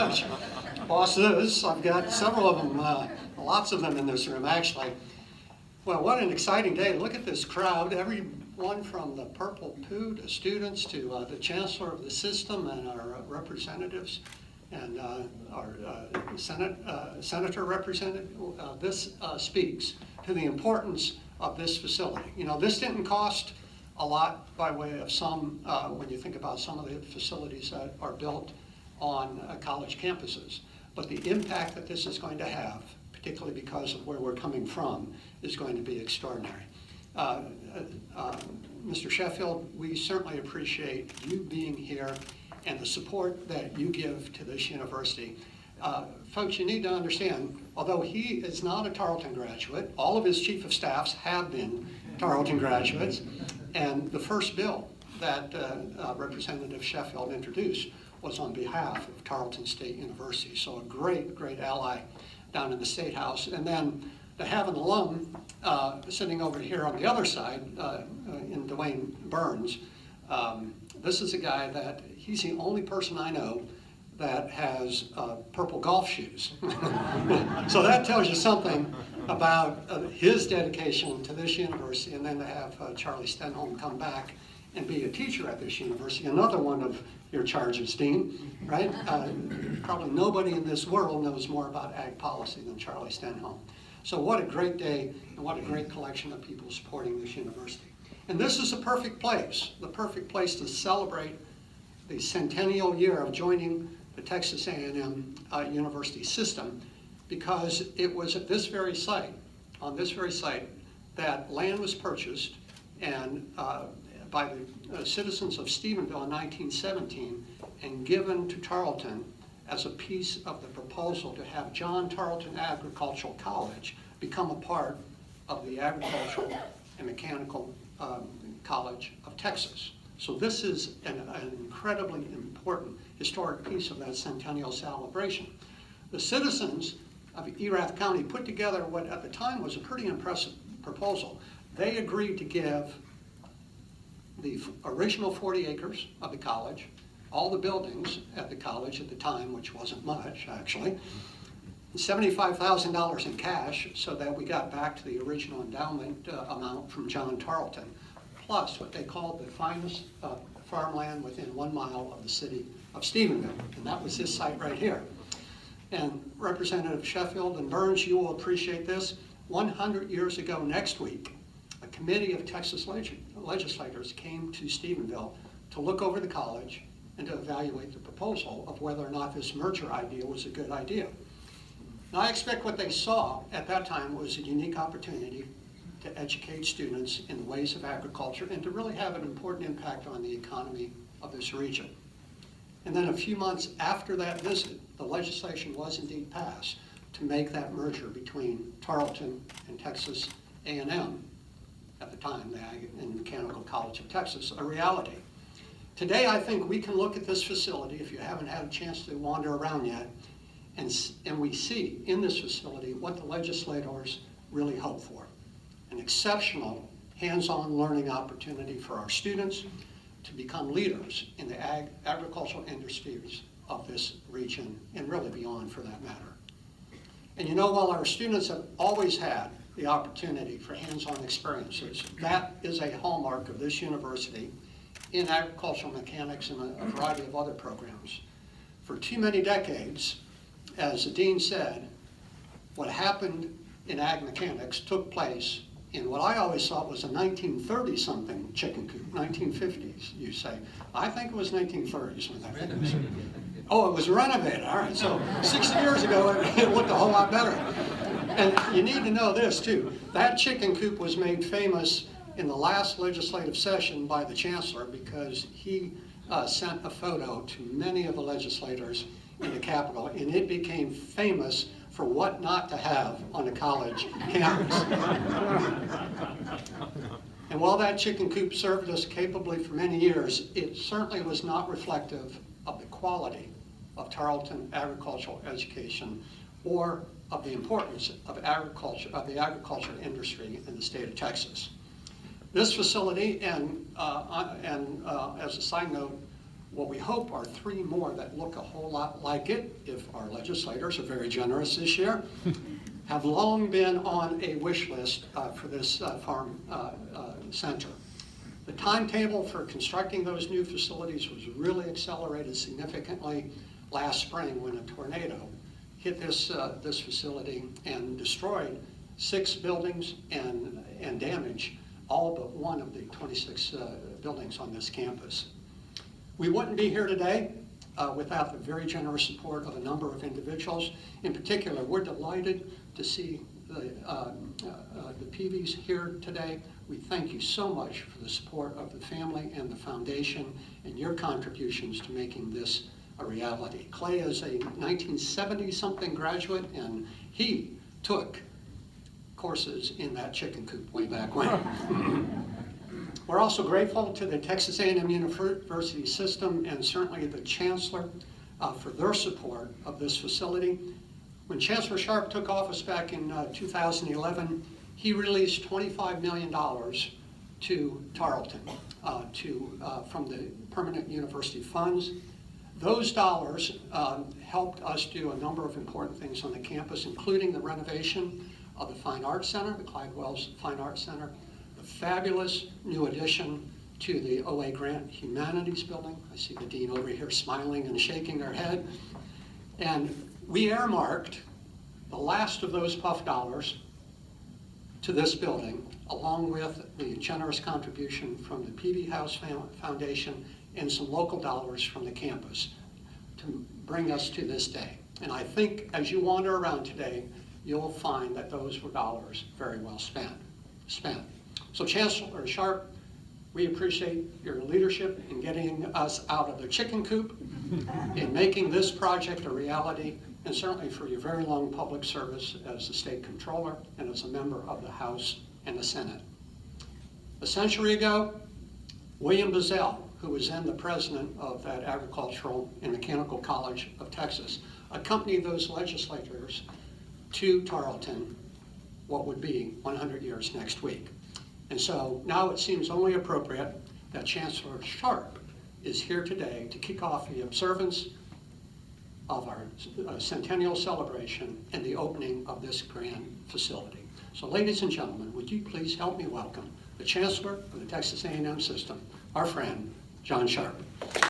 much, bosses. I've got several of them, lots of them in this room, actually. Well, what an exciting day. Look at this crowd. Everyone from the Purple Poo to students to the chancellor of the system and our representatives and our senator representative. This speaks to the importance of this facility. You know, this didn't cost a lot by way of some, when you think about some of the facilities that are built on college campuses. But the impact that this is going to have, particularly because of where we're coming from, is going to be extraordinary. Mr. Sheffield, we certainly appreciate you being here and the support that you give to this university. Folks, you need to understand, although he is not a Tarleton graduate, all of his chief of staffs have been Tarleton graduates, and the first bill that Representative Sheffield introduced was on behalf of Tarleton State University, so a great, great ally down in the State House. And then to have an alum sitting over here on the other side in Dwayne Burns. This is a guy that, he's the only person I know that has purple golf shoes. So that tells you something about his dedication to this university, and then to have Charlie Stenholm come back and be a teacher at this university, another one of your charges, Dean, right? Probably nobody in this world knows more about ag policy than Charlie Stenholm. So what a great day, and what a great collection of people supporting this university. And this is the perfect place to celebrate the centennial year of joining the Texas A&M University system, because it was at this very site, on this very site, that land was purchased and by the citizens of Stephenville in 1917 and given to Tarleton as a piece of the proposal to have John Tarleton Agricultural College become a part of the Agricultural and Mechanical College of Texas. So this is an incredibly important historic piece of that centennial celebration. The citizens of Erath County put together what at the time was a pretty impressive proposal. They agreed to give the original 40 acres of the college, all the buildings at the college at the time, which wasn't much actually, $75,000 in cash, so that we got back to the original endowment amount from John Tarleton, plus what they called the finest farmland within 1 mile of the city of Stephenville, and that was this site right here. And Representative Sheffield and Burns, you will appreciate this. 100 years ago next week, a committee of Texas legislators came to Stephenville to look over the college and to evaluate the proposal of whether or not this merger idea was a good idea. Now, I expect what they saw at that time was a unique opportunity to educate students in the ways of agriculture and to really have an important impact on the economy of this region. And then a few months after that visit, the legislation was indeed passed to make that merger between Tarleton and Texas A&M, at the time, the Ag and Mechanical College of Texas, a reality. Today, I think we can look at this facility, if you haven't had a chance to wander around yet, and we see in this facility what the legislators really hope for. An exceptional hands-on learning opportunity for our students to become leaders in the agricultural industries of this region, and really beyond for that matter. And you know, while our students have always had the opportunity for hands-on experiences, that is a hallmark of this university in agricultural mechanics and a variety of other programs. For too many decades, as the dean said, what happened in ag mechanics took place in what I always thought was a 1930-something chicken coop, 1950s, you say. I think it was 1930s when that thing was. Oh, it was renovated, all right. So 60 years ago, it looked a whole lot better. And you need to know this too. That chicken coop was made famous in the last legislative session by the chancellor because he sent a photo to many of the legislators in the Capitol, and it became famous for what not to have on a college campus. And while that chicken coop served us capably for many years, it certainly was not reflective of the quality of Tarleton agricultural education or of the importance of agriculture, of the agriculture industry in the state of Texas. This facility, and as a side note, what we hope are 3 more that look a whole lot like it, if our legislators are very generous this year, have long been on a wish list for this farm center. The timetable for constructing those new facilities was really accelerated significantly last spring when a tornado hit this facility and destroyed 6 buildings and damaged all but one of the 26 buildings on this campus. We wouldn't be here today without the very generous support of a number of individuals. In particular, we're delighted to see the Peavies here today. We thank you so much for the support of the family and the foundation and your contributions to making this a reality. Clay is a 1970-something graduate, and he took courses in that chicken coop way back when. We're also grateful to the Texas A&M University system and certainly the Chancellor for their support of this facility. When Chancellor Sharp took office back in 2011, he released $25 million to Tarleton from the permanent university funds. Those dollars helped us do a number of important things on the campus, including the renovation of the Fine Arts Center, the Clyde Wells Fine Arts Center, the fabulous new addition to the OA Grant Humanities Building. I see the dean over here smiling and shaking her head. And we earmarked the last of those PUF dollars to this building, along with the generous contribution from the Peavy House Foundation and some local dollars from the campus to bring us to this day. And I think as you wander around today, you'll find that those were dollars very well spent. So Chancellor Sharp, we appreciate your leadership in getting us out of the chicken coop, in making this project a reality, and certainly for your very long public service as the state controller and as a member of the House and the Senate. A century ago, William Bazell, who was then the president of that Agricultural and Mechanical College of Texas, accompanied those legislators to Tarleton, what would be 100 years next week. And so now it seems only appropriate that Chancellor Sharp is here today to kick off the observance of our centennial celebration and the opening of this grand facility. So ladies and gentlemen, would you please help me welcome the Chancellor of the Texas A&M system, our friend, John Sharp.